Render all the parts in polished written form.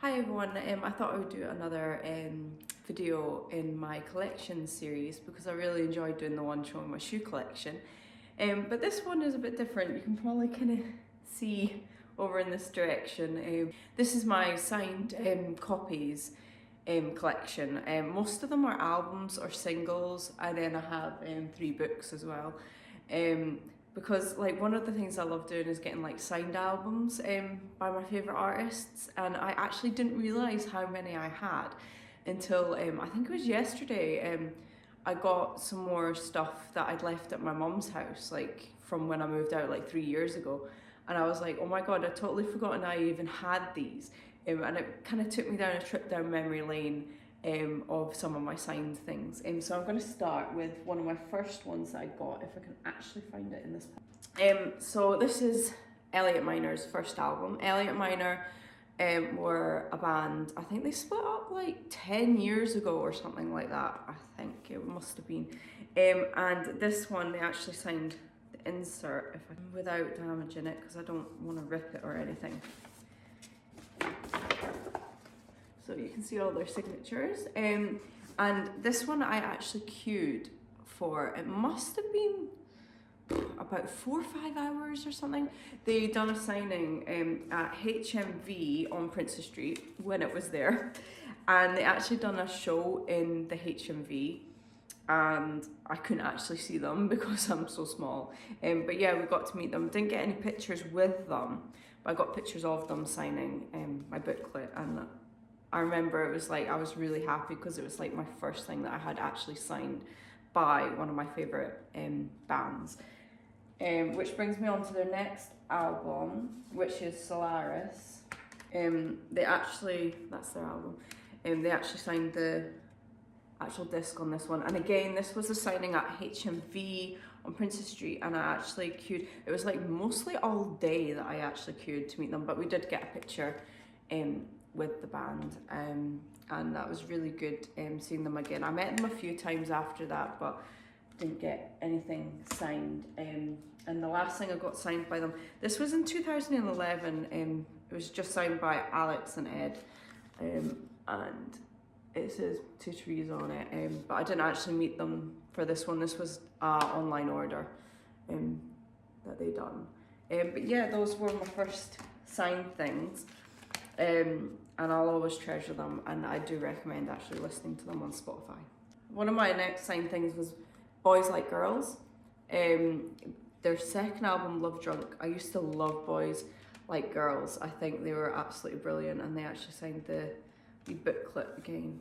Hi everyone, I thought I would do another video in my collection series because I really enjoyed doing the one showing my shoe collection. But this one is a bit different. You can probably kind of see over in this direction. This is my signed copies collection. Most of them are albums or singles, and then I have 3 books as well. Because like one of the things I love doing is getting like signed albums by my favourite artists, and I actually didn't realise how many I had until I think it was yesterday. I got some more stuff that I'd left at my mum's house, like from when I moved out like 3 years ago, and I was like, oh my god, I totally forgotten I even had these, and it kind of took me down a trip down memory lane of some of my signed things. So I'm going to start with one of my first ones that I got, if I can actually find it in this. So this is Elliott Minors' first album. Elliott Minor were a band, I think they split up like 10 years ago or something like that, I think it must have been. And this one, they actually signed the insert if without damaging it, because I don't want to rip it or anything. So you can see all their signatures. And this one I actually queued for, it must have been about 4 or 5 hours or something. They done a signing at HMV on Princess Street when it was there. And they actually done a show in the HMV. And I couldn't actually see them because I'm so small. But yeah, we got to meet them. Didn't get any pictures with them, but I got pictures of them signing my booklet. And I remember it was like, I was really happy because it was like my first thing that I had actually signed by one of my favourite bands. Which brings me on to their next album, which is Solaris. They actually, that's their album, they actually signed the actual disc on this one. And again, this was a signing at HMV on Princess Street, and I actually queued, it was like mostly all day that I actually queued to meet them, but we did get a picture with the band, and that was really good seeing them again. I met them a few times after that, but didn't get anything signed. And the last thing I got signed by them, this was in 2011, it was just signed by Alex and Ed, and it says 2 trees on it, but I didn't actually meet them for this one. This was an online order that they done. But yeah, those were my first signed things. And I'll always treasure them, and I do recommend actually listening to them on Spotify. One of my next signed things was Boys Like Girls. Their second album, Love Drunk. I used to love Boys Like Girls. I think they were absolutely brilliant, and they actually signed the booklet again.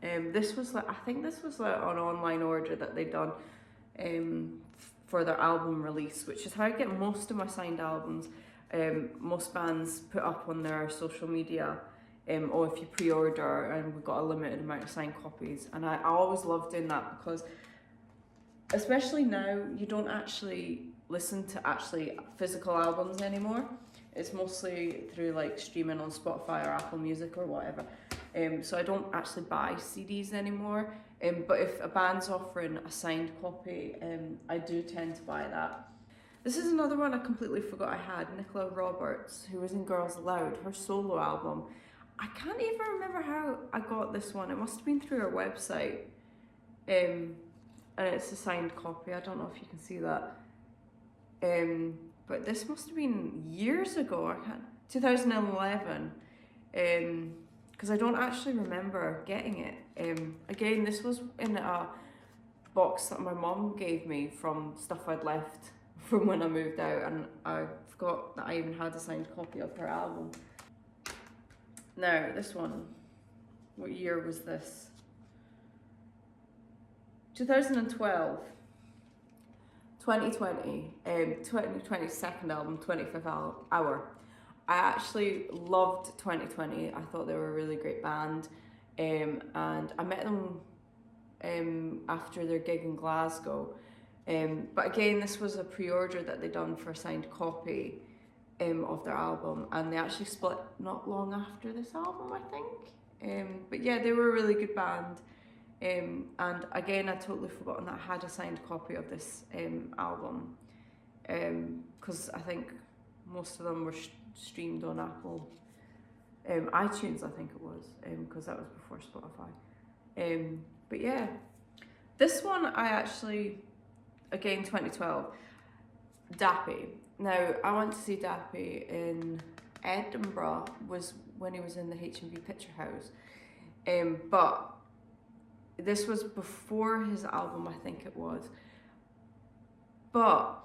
This was like, I think this was like an online order that they done for their album release, which is how I get most of my signed albums. Most bands put up on their social media, or if you pre-order, and we've got a limited amount of signed copies. And I always love doing that because, especially now, you don't actually listen to actually physical albums anymore. It's mostly through like streaming on Spotify or Apple Music or whatever. So I don't actually buy CDs anymore. But if a band's offering a signed copy, I do tend to buy that. This is another one I completely forgot I had, Nicola Roberts, who was in Girls Aloud, her solo album. I can't even remember how I got this one. It must have been through her website. And it's a signed copy. I don't know if you can see that. But this must have been years ago. 2011. Because I don't actually remember getting it. Again, this was in a box that my mum gave me from stuff I'd left from when I moved out, and I forgot that I even had a signed copy of her album. Now, this one, what year was this? 2012. 2020, 2020 second album, 25th Hour. I actually loved 2020. I thought they were a really great band, and I met them after their gig in Glasgow. But again, this was a pre-order that they done for a signed copy of their album, and they actually split not long after this album, I think. But yeah, they were a really good band. And again, I'd totally forgotten that I had a signed copy of this album, because I think most of them were streamed on Apple iTunes, I think it was, because that was before Spotify. But yeah, this one I actually, again 2012, Dappy. Now I went to see Dappy in Edinburgh, was when he was in the H&V Picture House, but this was before his album, I think it was. But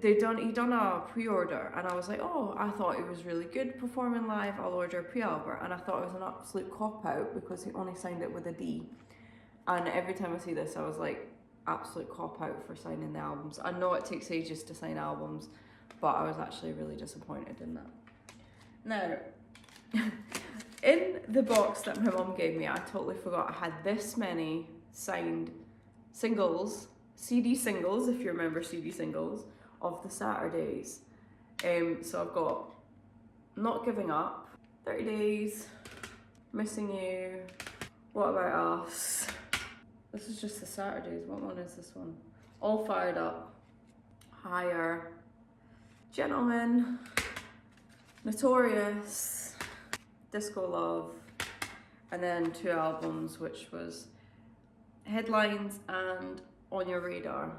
he done a pre-order, and I was like, oh, I thought he was really good performing live, I'll order a pre-album. And I thought it was an absolute cop-out because he only signed it with a D. And every time I see this, I was like, absolute cop-out for signing the albums. I know it takes ages to sign albums, but I was actually really disappointed in that. Now, in the box that my mum gave me, I totally forgot I had this many signed singles, CD singles, if you remember CD singles, of the Saturdays. So I've got Not Giving Up, 30 Days, Missing You, What About Us. This is just the Saturdays. What one is this one? All Fired Up, Higher, Gentleman, Notorious, Disco Love, and then 2 albums, which was Headlines and On Your Radar.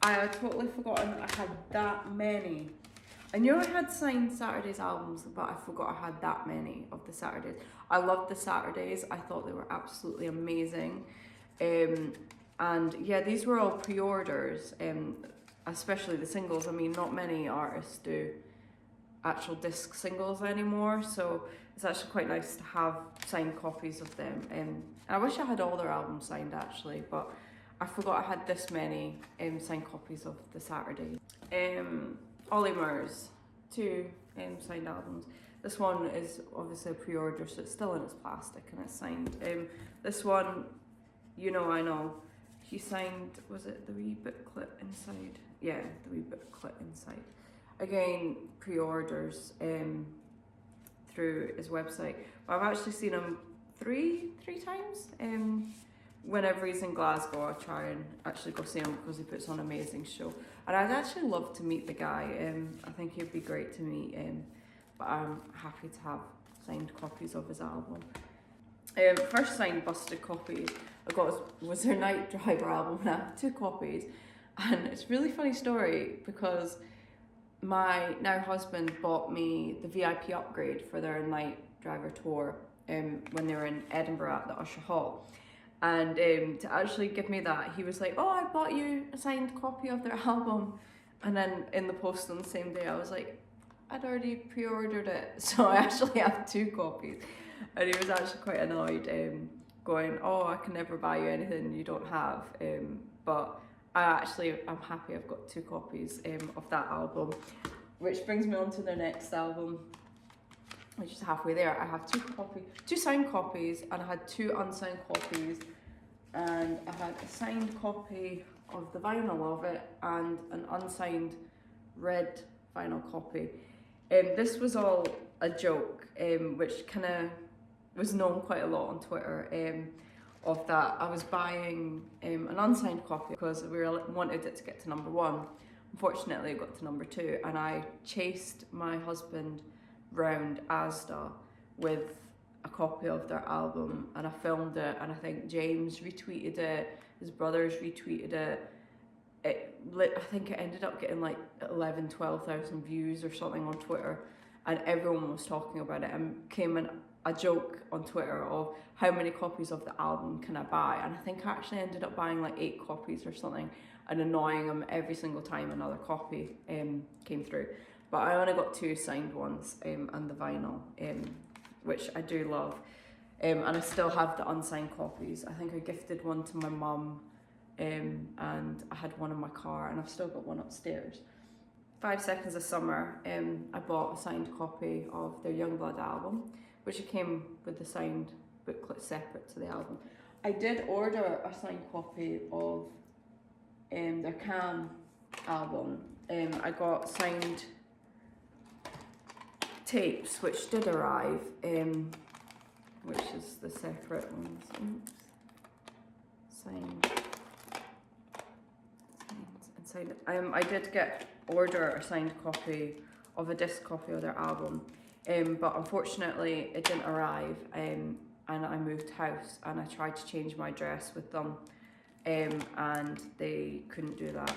I had totally forgotten that I had that many. I knew I had signed Saturdays albums, but I forgot I had that many of the Saturdays. I loved the Saturdays. I thought they were absolutely amazing. And yeah, these were all pre-orders, especially the singles. I mean, not many artists do actual disc singles anymore, so it's actually quite nice to have signed copies of them. And I wish I had all their albums signed actually, but I forgot I had this many signed copies of the Saturday. Elliott Minors, 2 signed albums. This one is obviously a pre-order, so it's still in its plastic and it's signed. This one, You Know I Know, he signed, was it the wee booklet inside? Yeah, the wee booklet inside. Again, pre-orders through his website. But I've actually seen him three times. Whenever he's in Glasgow, I try and actually go see him because he puts on an amazing show. And I'd actually love to meet the guy. I think he'd be great to meet. But I'm happy to have signed copies of his album. First signed busted copy I got was their Night Driver album, and I have 2 copies. And it's a really funny story because my now husband bought me the VIP upgrade for their Night Driver tour when they were in Edinburgh at the Usher Hall. And to actually give me that, he was like, oh, I bought you a signed copy of their album. And then in the post on the same day, I was like, I'd already pre-ordered it. So I actually have 2 copies. And he was actually quite annoyed, going, oh, I can never buy you anything you don't have. But I'm happy I've got 2 copies of that album. Which brings me on to their next album, which is halfway there. I have 2 signed copies, and I had 2 unsigned copies, and I had a signed copy of the vinyl of it and an unsigned red vinyl copy. This was all a joke, which kind of was known quite a lot on Twitter, of that I was buying an unsigned copy because we wanted it to get to number 1. Unfortunately, it got to number 2, and I chased my husband round Asda with a copy of their album, and I filmed it, and I think James retweeted it, his brothers retweeted it. I think it ended up getting like 12,000 views or something on Twitter, and everyone was talking about it, and came in a joke on Twitter of how many copies of the album can I buy, and I think I actually ended up buying like 8 copies or something, and annoying him every single time another copy came through. But I only got 2 signed ones, and the vinyl, which I do love. And I still have the unsigned copies. I think I gifted one to my mum, and I had one in my car, and I've still got one upstairs. 5 Seconds of Summer, I bought a signed copy of their Youngblood album, which it came with the signed booklet separate to the album. I did order a signed copy of their Can album. I got signed tapes, which did arrive, which is the separate ones. Oops. Signed. I did order a signed copy of a disc copy of their album, but unfortunately it didn't arrive, and I moved house, and I tried to change my address with them, and they couldn't do that.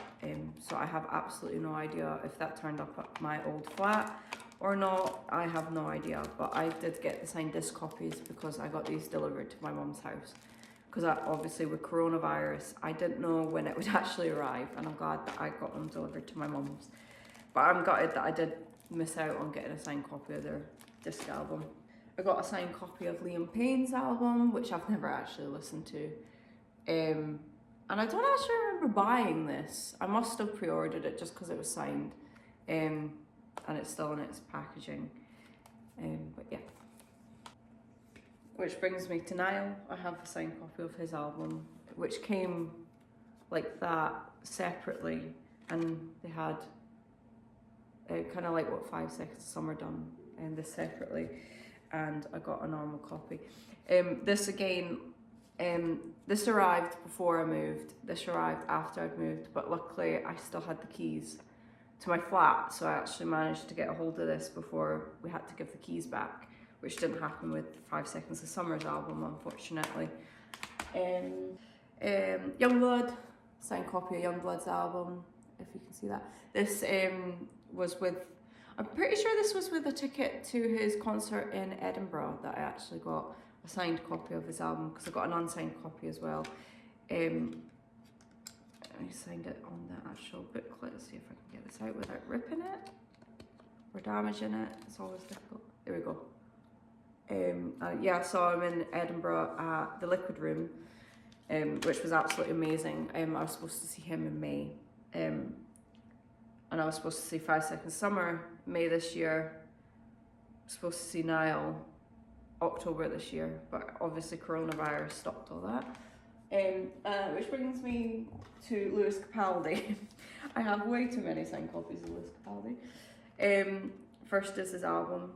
So I have absolutely no idea if that turned up at my old flat or not. I have no idea, but I did get the signed disc copies because I got these delivered to my mum's house. Because obviously with coronavirus, I didn't know when it would actually arrive, and I'm glad that I got them delivered to my mum's. But I'm gutted that I did miss out on getting a signed copy of their disc album. I got a signed copy of Liam Payne's album, which I've never actually listened to. And I don't actually remember buying this. I must have pre-ordered it just because it was signed. And it's still in its packaging. But yeah. Which brings me to Niall. I have a signed copy of his album, which came like that separately, and they had kind of like what 5 Seconds of Summer done, and this separately, and I got a normal copy. This again, this arrived before I moved. This arrived after I'd moved, but luckily I still had the keys to my flat, so I actually managed to get a hold of this before we had to give the keys back, which didn't happen with 5 Seconds of Summer's album, unfortunately. Youngblood, signed copy of Youngblood's album, if you can see that. This was with, I'm pretty sure this was with a ticket to his concert in Edinburgh that I actually got a signed copy of his album, because I got an unsigned copy as well. I signed it on the actual booklet. Let's see if I can get this out without ripping it or damaging it. It's always difficult. There we go. Yeah, I saw him in Edinburgh at the Liquid Room, which was absolutely amazing. I was supposed to see him in May, and I was supposed to see 5 Seconds Summer May this year. I was supposed to see Niall October this year, but obviously coronavirus stopped all that. Which brings me to Lewis Capaldi. I have way too many signed copies of Lewis Capaldi. First is his album.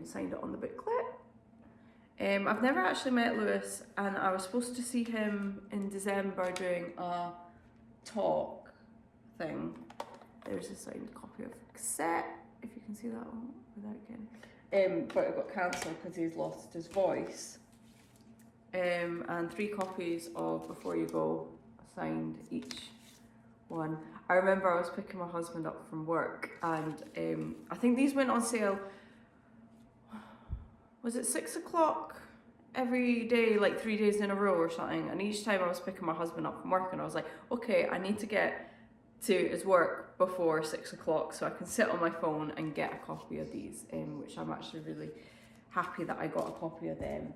Signed it on the booklet. I've never actually met Lewis, and I was supposed to see him in December doing a talk thing. There's a signed copy of Cassette, if you can see that one without getting. But it got cancelled because he's lost his voice. And 3 copies of Before You Go, signed each one. I remember I was picking my husband up from work, and I think these went on sale. Was it 6 o'clock every day, like 3 days in a row or something? And each time I was picking my husband up from work, and I was like, okay, I need to get to his work before 6 o'clock so I can sit on my phone and get a copy of these, which I'm actually really happy that I got a copy of them.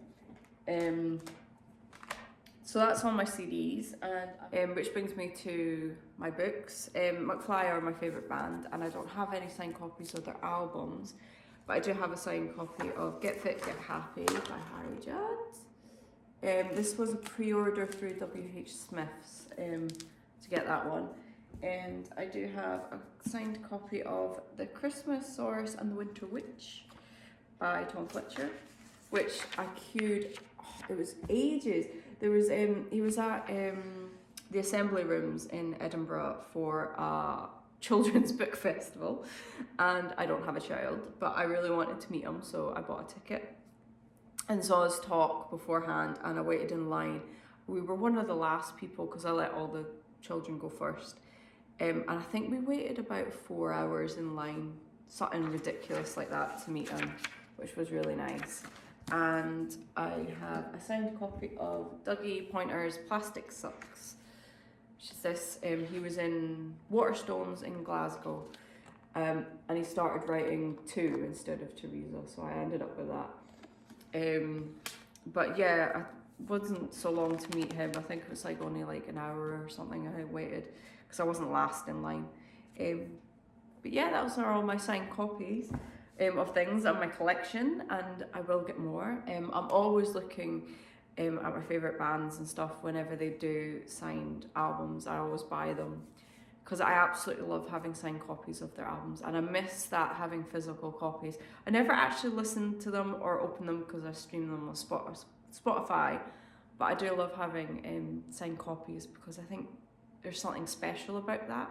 So that's on my CDs, and which brings me to my books. McFly are my favourite band, and I don't have any signed copies of their albums, but I do have a signed copy of Get Fit, Get Happy by Harry Judd. This was a pre-order through WH Smith's to get that one. And I do have a signed copy of The Christmas Source and the Winter Witch by Tom Fletcher, which I queued, it was ages. There was, he was at the Assembly Rooms in Edinburgh for a children's book festival, and I don't have a child, but I really wanted to meet him, so I bought a ticket and saw his talk beforehand, and I waited in line. We were one of the last people because I let all the children go first, and I think we waited about 4 hours in line, something ridiculous like that, to meet him, which was really nice. And I have a signed copy of Dougie Pointer's Plastic Sucks, which is this. He was in Waterstones in Glasgow, and he started writing 2 instead of Teresa, so I ended up with that. But yeah, it wasn't so long to meet him. I think it was like only like an hour or something I waited, because I wasn't last in line. But yeah, those are all my signed copies of things in my collection, and I will get more. I'm always looking at my favourite bands and stuff. Whenever they do signed albums, I always buy them, because I absolutely love having signed copies of their albums, and I miss that, having physical copies. I never actually listen to them or open them because I stream them on Spotify, but I do love having signed copies, because I think there's something special about that.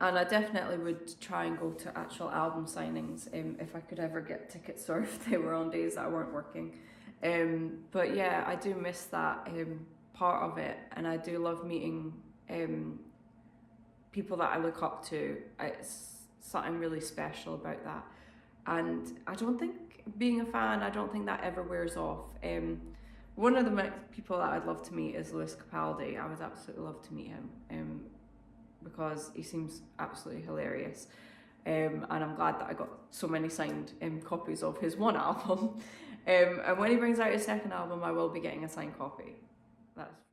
And I definitely would try and go to actual album signings if I could ever get tickets or if they were on days that I weren't working. But yeah, I do miss that part of it, and I do love meeting people that I look up to. It's something really special about that. And I don't think being a fan, I don't think that ever wears off. One of the people that I'd love to meet is Lewis Capaldi. I would absolutely love to meet him because he seems absolutely hilarious. And I'm glad that I got so many signed copies of his one album. And when he brings out his second album, I will be getting a signed copy. That's